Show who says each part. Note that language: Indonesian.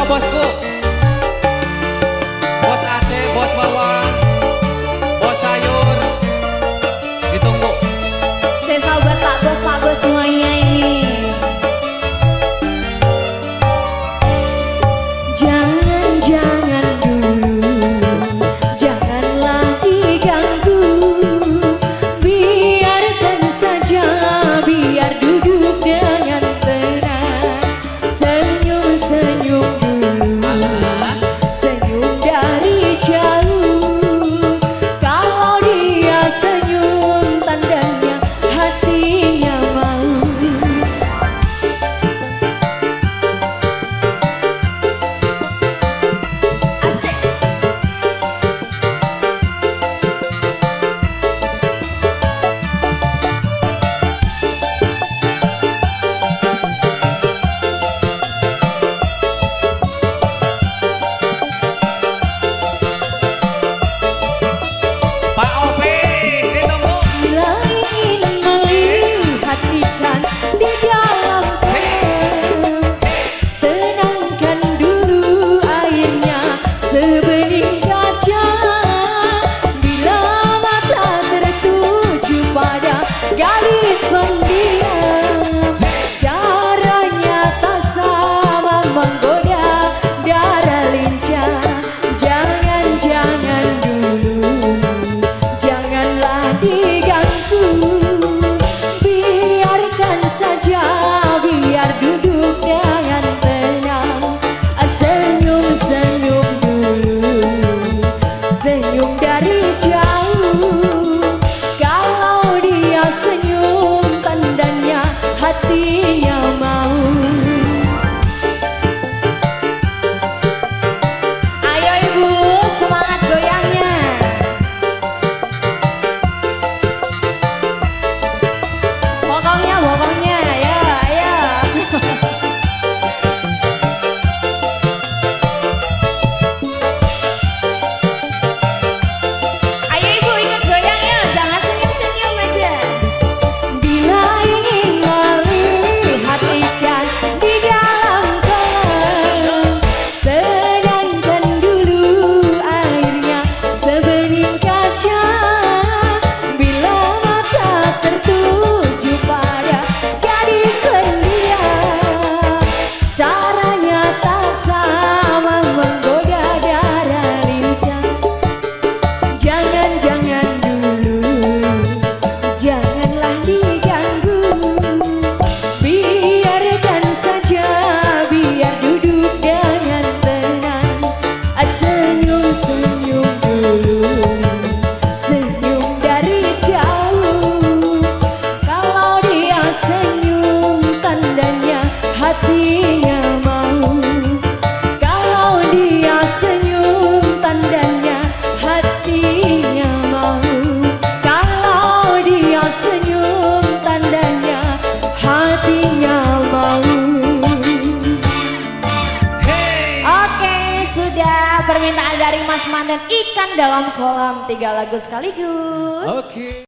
Speaker 1: bosku. Bos Aceh, bos bawang, bos sayur. Ditunggu.
Speaker 2: Saya sahabat Pak Bos semuanya ini. Jangan dulu, janganlah diganggu. Biarkan saja, biar duduk dengan tenang. Senyum-senyum dulu, senyum dari jauh. Kalau dia senyum, tandanya hatinya mau. Gadis pendiam, caranya tak sama menggoda darah lincah. Jangan dulu, janganlah diganggu. Biarkan saja, biar duduk dengan tenang. Senyum-senyum dulu, senyum dari jauh. Kalau dia senyum, tandanya hatinya mau. Ayo ibu, semangat goyangnya. Bokongnya, ya, ayo. Ayo ibu, ikut goyangnya, jangan senyum-senyum aja. Bila ingin melihat ikan di dalam kolam, tenangkan dulu airnya sebening kaca. Bila mata tertuju pada gadis pendiam, caranya tak sama menggoda darah lincah. Jangan dulu, janganlah diganggu. Biarkan saja, biar duduk dengan tenang. Senyum-senyum dulu, senyum dari jauh. Kalau dia senyum, tandanya hatinya mau. Kalau dia senyum, tandanya hatinya mau. Kalau dia senyum, tandanya hatinya mau.
Speaker 1: Hey.
Speaker 2: Oke, sudah permintaan dari Mas Mandan, ikan dalam kolam, 3 lagu sekaligus.
Speaker 1: Oke.